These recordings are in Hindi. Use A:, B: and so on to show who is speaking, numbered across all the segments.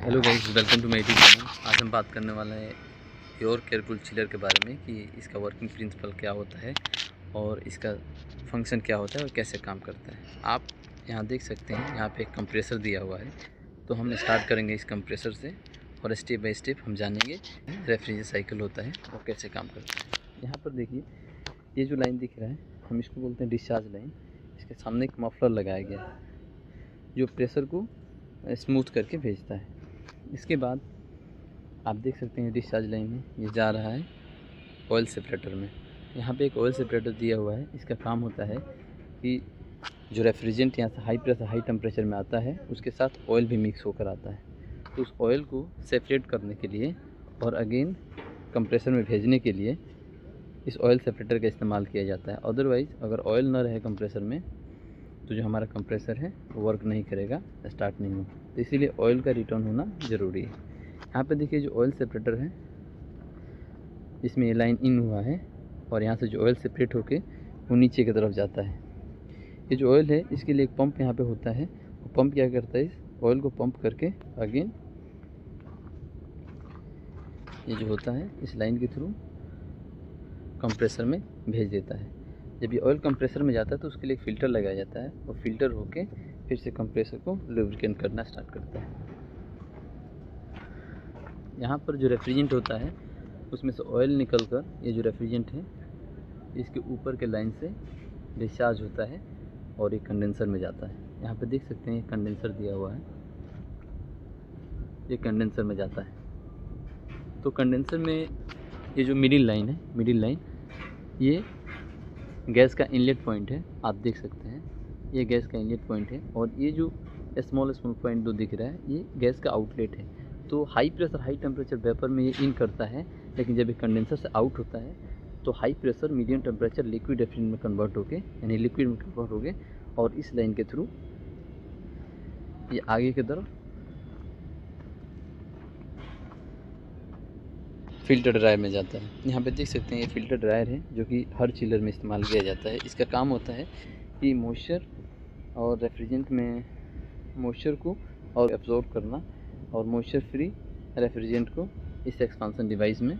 A: Hello guys, welcome to my YouTube channel. आज हम बात करने वाले हैं प्योर केयरफुल चिलर के बारे में कि इसका वर्किंग प्रिंसिपल क्या होता है और इसका फंक्शन क्या होता है और कैसे काम करता है। आप यहाँ देख सकते हैं, यहाँ पे एक कंप्रेसर दिया हुआ है। तो हम स्टार्ट करेंगे इस कंप्रेसर से और स्टेप बाय स्टेप हम जानेंगे रेफ्रिजरेटर साइकिल होता है और कैसे काम करता है। यहाँ पर देखिए, ये जो लाइन दिख रहा है, हम इसको बोलते हैं डिस्चार्ज लाइन। इसके सामने एक मफलर लगाया गया है जो प्रेशर को स्मूथ करके भेजता है। इसके बाद आप देख सकते हैं डिस्चार्ज लाइन में ये जा रहा है ऑयल सेपरेटर में। यहाँ पे एक ऑयल सेपरेटर दिया हुआ है। इसका काम होता है कि जो रेफ्रिजरेंट यहाँ से हाई प्रेशर हाई टेम्परेचर में आता है उसके साथ ऑयल भी मिक्स होकर आता है। तो उस ऑयल को सेपरेट करने के लिए और अगेन कंप्रेसर में भेजने के लिए इस ऑयल सेपरेटर का इस्तेमाल किया जाता है। अदरवाइज़ अगर ऑयल ना रहे कंप्रेसर में तो जो हमारा कंप्रेसर है वो वर्क नहीं करेगा, स्टार्ट नहीं होगा। तो इसीलिए ऑयल का रिटर्न होना ज़रूरी है। यहाँ पे देखिए जो ऑयल सेपरेटर है इसमें ये लाइन इन हुआ है और यहाँ से जो ऑयल सेपरेट होके वो नीचे की तरफ जाता है। ये जो ऑयल है इसके लिए एक पंप यहाँ पे होता है। वो पंप क्या करता है, इस ऑयल को पंप करके अगेन ये जो होता है इस लाइन के थ्रू कंप्रेसर में भेज देता है। जब ये ऑयल कंप्रेसर में जाता है तो उसके लिए एक फ़िल्टर लगाया जाता है और फिल्टर होके फिर से कंप्रेसर को लुब्रिकेट करना स्टार्ट करता है। यहाँ पर जो रेफ्रिजरेंट होता है उसमें से ऑयल निकलकर ये जो रेफ्रिजरेंट है इसके ऊपर के लाइन से डिस्चार्ज होता है और ये कंडेंसर में जाता है। यहाँ पे देख सकते हैं ये कंडेंसर दिया हुआ है, ये कंडेंसर में जाता है। तो कंडेंसर में ये जो मिडिल लाइन है, मिडिल लाइन ये गैस का इनलेट पॉइंट है। आप देख सकते हैं ये गैस का इनलेट पॉइंट है और ये जो स्मॉल पॉइंट जो दिख रहा है ये गैस का आउटलेट है। तो high pressure high temperature vapour में ये इन करता है, लेकिन जब ये कंडेंसर से आउट होता है तो high pressure medium temperature liquid refrigerant में कन्वर्ट होके यानी लिक्विड में कन्वर्ट हो गए और इस लाइन के थ्रू ये आगे की तरफ फ़िल्टर ड्रायर में जाता है। यहाँ पे देख सकते हैं ये फ़िल्टर ड्रायर है जो कि हर चिलर में इस्तेमाल किया जाता है। इसका काम होता है कि मॉइस्चर और रेफ्रिजरेंट में मॉइस्चर को और एब्जॉर्ब करना और मॉइस्चर फ्री रेफ्रिजरेंट को इस एक्सपांसन डिवाइस में,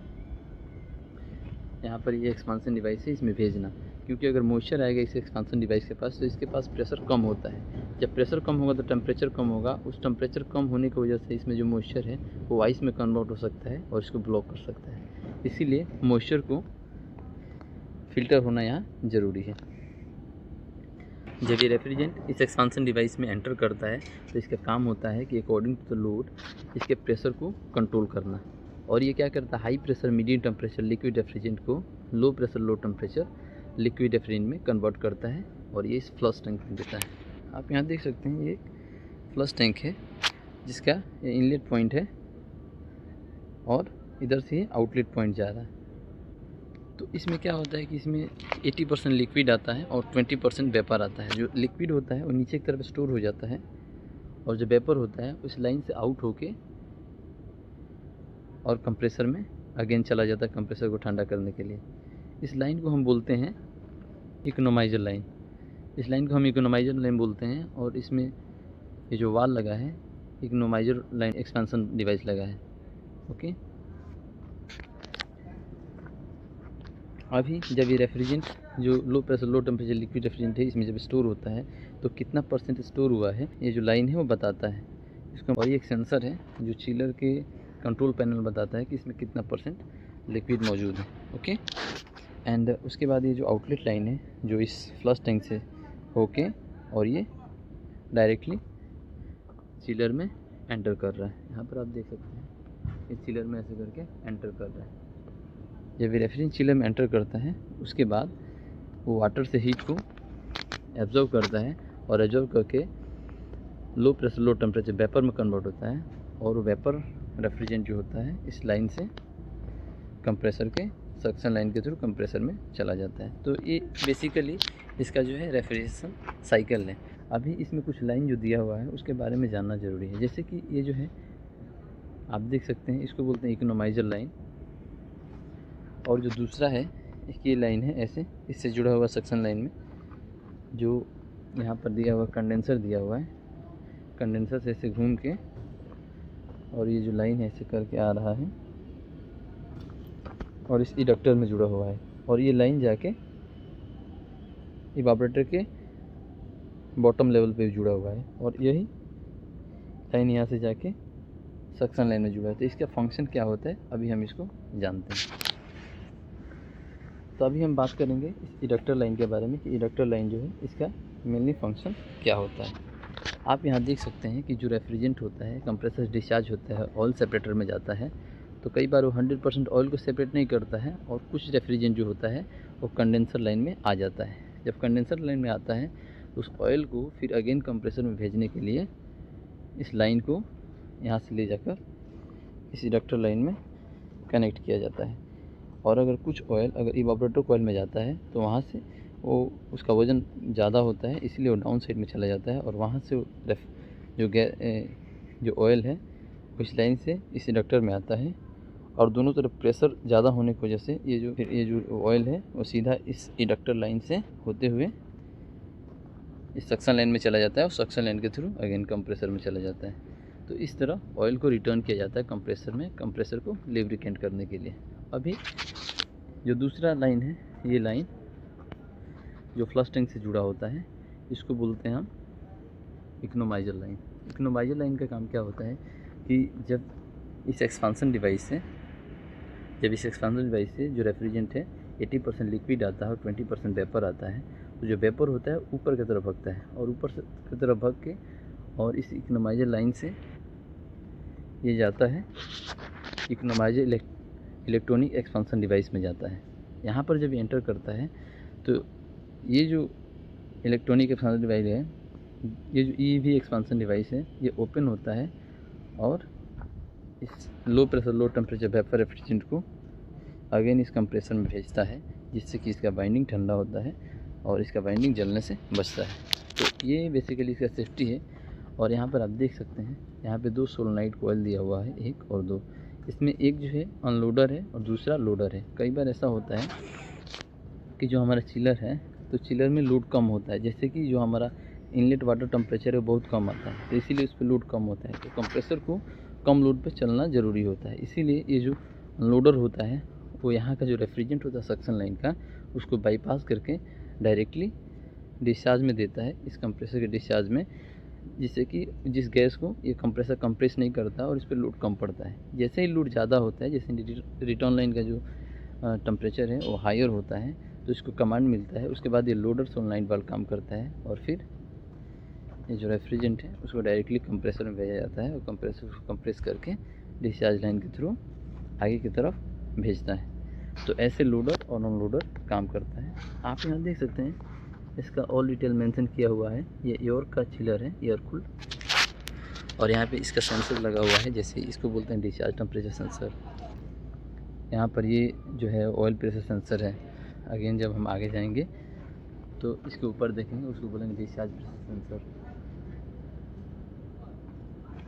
A: यहाँ पर ये एक्सपांसन डिवाइस है, इसमें भेजना। क्योंकि अगर मॉइस्चर आएगा इस एक्सपांसन डिवाइस के पास तो इसके पास प्रेशर कम होता है। जब प्रेशर कम होगा तो टेम्परेचर कम होगा। उस टेम्परेचर कम होने की वजह से इसमें जो मॉइस्चर है वो आइस में कन्वर्ट हो सकता है और इसको ब्लॉक कर सकता है। इसीलिए मॉइस्चर को फिल्टर होना यहाँ ज़रूरी है। जब ये रेफ्रिजरेंट इस एक्सपांसन डिवाइस में एंटर करता है तो इसका काम होता है कि अकॉर्डिंग टू द लोड इसके प्रेशर को कंट्रोल करना। और ये क्या करता है, high pressure medium temperature liquid refrigerant को low pressure low temperature liquid refrigerant में कन्वर्ट करता है और ये इस फ्लश टैंक में देता है। आप यहाँ देख सकते हैं ये फ्लश टैंक है जिसका ये इनलेट पॉइंट है और इधर से आउटलेट पॉइंट जा रहा है। तो इसमें क्या होता है कि इसमें 80% लिक्विड आता है और 20% वेपर आता है। जो लिक्विड होता है वो नीचे की तरफ स्टोर हो जाता है और जो वेपर होता है उस लाइन से आउट होके और कंप्रेसर में अगेन चला जाता है कंप्रेसर को ठंडा करने के लिए। इस लाइन को हम बोलते हैं इकोनोमाइजर लाइन। इस लाइन को हम इकोनोमाइजर लाइन बोलते हैं और इसमें ये जो वाल लगा है इकोनोमाइजर लाइन एक्सपेंशन डिवाइस लगा है। ओके, अभी जब ये रेफ्रिजरेंट जो लो pressure low temperature liquid refrigerant है इसमें जब स्टोर होता है तो कितना परसेंट स्टोर हुआ है ये जो लाइन है वो बताता है इसको। और ये एक सेंसर है जो चिलर के कंट्रोल पैनल बताता है कि इसमें कितना परसेंट लिक्विड मौजूद है। ओके, एंड उसके बाद ये जो आउटलेट लाइन है जो इस फ्लश टैंक से होके और ये डायरेक्टली चिलर में एंटर कर रहा है। यहाँ पर आप देख सकते हैं ये चिलर में ऐसे करके एंटर कर रहा है। जब ये रेफ्रिजरेंट चिलर में एंटर करता है उसके बाद वो वाटर से हीट को एब्जॉर्ब करता है और एब्जॉर्ब करके लो प्रेशर लो टेम्परेचर वेपर में कन्वर्ट होता है और वो वेपर रेफ्रिजरेंट जो होता है इस लाइन से कंप्रेसर के सक्शन लाइन के थ्रू कंप्रेसर में चला जाता है। तो ये बेसिकली इसका जो है रेफ्रिजरेशन साइकिल है। अभी इसमें कुछ लाइन जो दिया हुआ है उसके बारे में जानना ज़रूरी है। जैसे कि ये जो है आप देख सकते हैं इसको बोलते हैं इकोनोमाइजर लाइन और जो दूसरा है इसकी लाइन है ऐसे इससे जुड़ा हुआ सक्शन लाइन में जो यहाँ पर दिया हुआ कंडेंसर दिया हुआ है। कंडेंसर से ऐसे घूम के और ये जो लाइन है ऐसे करके आ रहा है और इस इंडक्टर में जुड़ा हुआ है, और ये लाइन जाके इवापोरेटर के बॉटम लेवल पे जुड़ा हुआ है, और यही लाइन यहाँ से जाके सक्शन लाइन में जुड़ा है। तो इसका फंक्शन क्या होता है अभी हम इसको जानते हैं। तो अभी हम बात करेंगे इस इंडक्टर लाइन के बारे में कि इंडक्टर लाइन जो है इसका मेनली फंक्शन क्या होता है। आप यहाँ देख सकते हैं कि जो रेफ्रिजरेंट होता है, कंप्रेसर डिस्चार्ज होता है, ऑयल सेपरेटर में जाता है, तो कई बार वो 100% ऑयल को सेपरेट नहीं करता है, और कुछ रेफ्रिजरेंट जो होता है वो कंडेंसर लाइन में आ जाता है। जब कंडेंसर लाइन में आता है तो उस ऑयल को फिर अगेन कंप्रेसर में भेजने के लिए इस लाइन को यहाँ से ले जाकर इस इंडक्टर लाइन में कनेक्ट किया जाता है। और अगर कुछ ऑयल अगर इवापोरेटर कॉइल में जाता है तो वहाँ से वो उसका वज़न ज़्यादा होता है, इसलिए वो डाउन साइड में चला जाता है, और वहाँ से जो ऑयल है वो इस लाइन से इस इंडक्टर में आता है, और दोनों तरफ प्रेशर ज़्यादा होने की वजह से ये जो ऑयल है वो सीधा इस इंडक्टर लाइन से होते हुए इस सक्शन लाइन में चला जाता है, और सक्शन लाइन के थ्रू अगेन कंप्रेसर में चला जाता है। तो इस तरह ऑयल को रिटर्न किया जाता है कंप्रेसर में, कंप्रेसर को लुब्रिकेंट करने के लिए। अभी जो दूसरा लाइन है, ये लाइन जो फ्लश टैंक से जुड़ा होता है, इसको बोलते हैं हम इकोनोमाइजर लाइन। इकोनोमाइजर लाइन का काम क्या होता है कि जब इस एक्सपांसन डिवाइस से जो रेफ्रिजरेंट है 80% लिक्विड आता है और 20% वेपर आता है, तो जो वेपर होता है ऊपर की तरफ भगता है, और ऊपर की तरफ भग के और इस इकोनोमाइजर लाइन से ये जाता है इकोनोमाइजर इलेक्ट्रॉनिक एक्सपांसन डिवाइस में जाता है। यहाँ पर जब एंटर करता है तो ये जो इलेक्ट्रॉनिक एक्सपांसन डिवाइस है, ये जो EV एक्सपांसन डिवाइस है, ये ओपन होता है और इस लो pressure low temperature vapour refrigerant को अगेन इस कंप्रेसर में भेजता है, जिससे कि इसका बाइंडिंग ठंडा होता है और इसका बाइंडिंग जलने से बचता है। तो ये बेसिकली इसका सेफ्टी है। और यहाँ पर आप देख सकते हैं, यहाँ पे 2 सोलेनॉइड कॉइल दिया हुआ है, 1 और 2। इसमें एक जो है अनलोडर है और दूसरा लोडर है। कई बार ऐसा होता है कि जो हमारा चिलर है तो चिलर में लोड कम होता है, जैसे कि जो हमारा इनलेट वाटर टेम्परेचर है बहुत कम आता है, तो इसीलिए उस पर लोड कम होता है। तो कंप्रेसर को कम लोड पर चलना ज़रूरी होता है, इसीलिए ये जो अनलोडर होता है वो यहाँ का जो रेफ्रिजरेंट होता है सक्शन लाइन का, उसको बाईपास करके डायरेक्टली डिस्चार्ज में देता है, इस कंप्रेसर के डिस्चार्ज में, जिससे कि जिस गैस को ये कंप्रेसर कंप्रेस नहीं करता और इस पर लोड कम पड़ता है। जैसे ही लोड ज़्यादा होता है, जैसे रिटर्न लाइन का जो टेम्परेचर है वो हायर होता है, तो इसको कमांड मिलता है। उसके बाद ये लोडर सोलेनॉइड वाल्व काम करता है, और फिर ये जो रेफ्रिजरेंट है उसको डायरेक्टली कंप्रेसर में भेजा जाता है, और कंप्रेसर को कंप्रेस करके डिस्चार्ज लाइन के थ्रू आगे की तरफ भेजता है। तो ऐसे लोडर और नॉन लोडर काम करता है। आप यहाँ देख सकते हैं, इसका ऑल डिटेल मेंशन किया हुआ है। ये एयर का चिलर है, एयर कूल्ड, और यहाँ पे इसका सेंसर लगा हुआ है, जैसे इसको बोलते हैं डिस्चार्ज टेम्परेचर सेंसर। यहाँ पर ये जो है ऑयल प्रेशर सेंसर है। अगेन जब हम आगे जाएंगे तो इसके ऊपर देखेंगे, उसको बोलेंगे डिस्चार्ज प्रेशर सेंसर।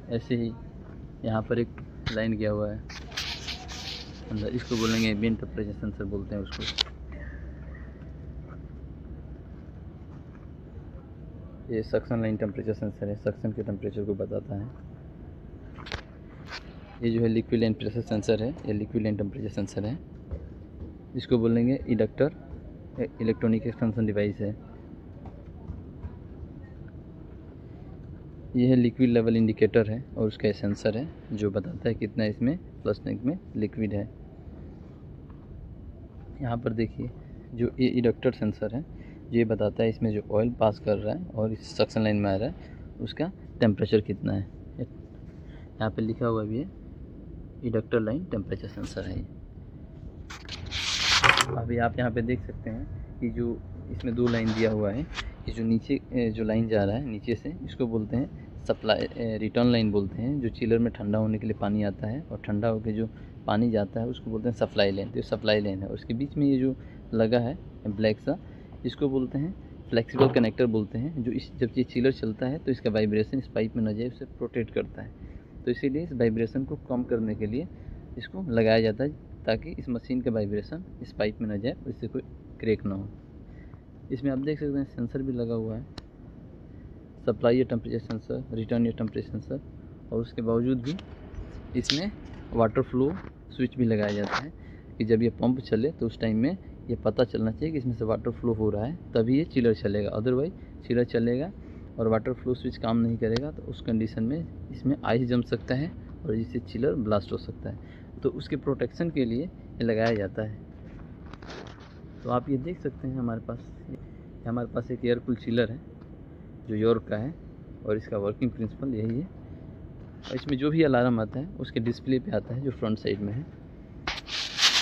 A: ऐसे ही यहाँ पर एक लाइन गया हुआ है अंदर, इसको बोलेंगे एम्बिएंट टेम्परेचर सेंसर बोलते हैं उसको। ये सक्शन लाइन टेम्परेचर सेंसर है, सक्शन के टेम्परेचर को बताता है। ये जो है लिक्विड लाइन प्रेशर सेंसर है, ये लिक्विड लाइन टेम्परेचर सेंसर है। इसको बोलेंगे इंडक्टर इलेक्ट्रॉनिक एक्सपेंशन डिवाइस है। ये है लिक्विड लेवल इंडिकेटर है, और उसका सेंसर है जो बताता है कितना इसमें फ्लश टैंक में लिक्विड है। यहाँ पर देखिए जो ये इंडक्टर सेंसर है, ये बताता है इसमें जो ऑयल पास कर रहा है और इस सक्शन लाइन में आ रहा है उसका टेम्परेचर कितना है। यहाँ पे लिखा हुआ भी है इंडक्टर लाइन टेम्परेचर सेंसर है। अभी आप यहाँ पे देख सकते हैं कि जो इसमें 2 लाइन दिया हुआ है, ये जो नीचे जो लाइन जा रहा है नीचे से, इसको बोलते हैं सप्लाई रिटर्न लाइन बोलते हैं। जो चिलर में ठंडा होने के लिए पानी आता है और ठंडा होकर जो पानी जाता है उसको बोलते हैं सप्लाई लाइन। तो ये सप्लाई लाइन है, और उसके बीच में ये जो लगा है ब्लैक सा, इसको बोलते हैं फ्लेक्सिबल कनेक्टर बोलते हैं। जो जब ये चिलर चलता है तो इसका वाइब्रेशन इस पाइप में न जाए, उसे प्रोटेक्ट करता है। तो इसीलिए इस वाइब्रेशन को कम करने के लिए इसको लगाया जाता है, ताकि इस मशीन का वाइब्रेशन इस पाइप में न जाए, इससे कोई क्रैक ना हो। इसमें आप देख सकते हैं सेंसर भी लगा हुआ है, सप्लाई या टेम्परेचर सेंसर, रिटर्न या टेम्परेचर सेंसर। और उसके बावजूद भी इसमें वाटर फ्लो स्विच भी लगाया जाता है कि जब ये पंप चले तो उस टाइम में ये पता चलना चाहिए कि इसमें से वाटर फ्लो हो रहा है, तभी ये चिलर चलेगा। अदरवाइज चिलर चलेगा और वाटर फ्लो स्विच काम नहीं करेगा तो उस कंडीशन में इसमें आइस जम सकता है और जिससे चिलर ब्लास्ट हो सकता है। तो उसके प्रोटेक्शन के लिए ये लगाया जाता है। तो आप ये देख सकते हैं हमारे पास एक एयर कूल चिलर है जो यॉर्क का है और इसका वर्किंग प्रिंसिपल यही है। और इसमें जो भी अलार्म आता है उसके डिस्प्ले पे आता है जो फ्रंट साइड में है।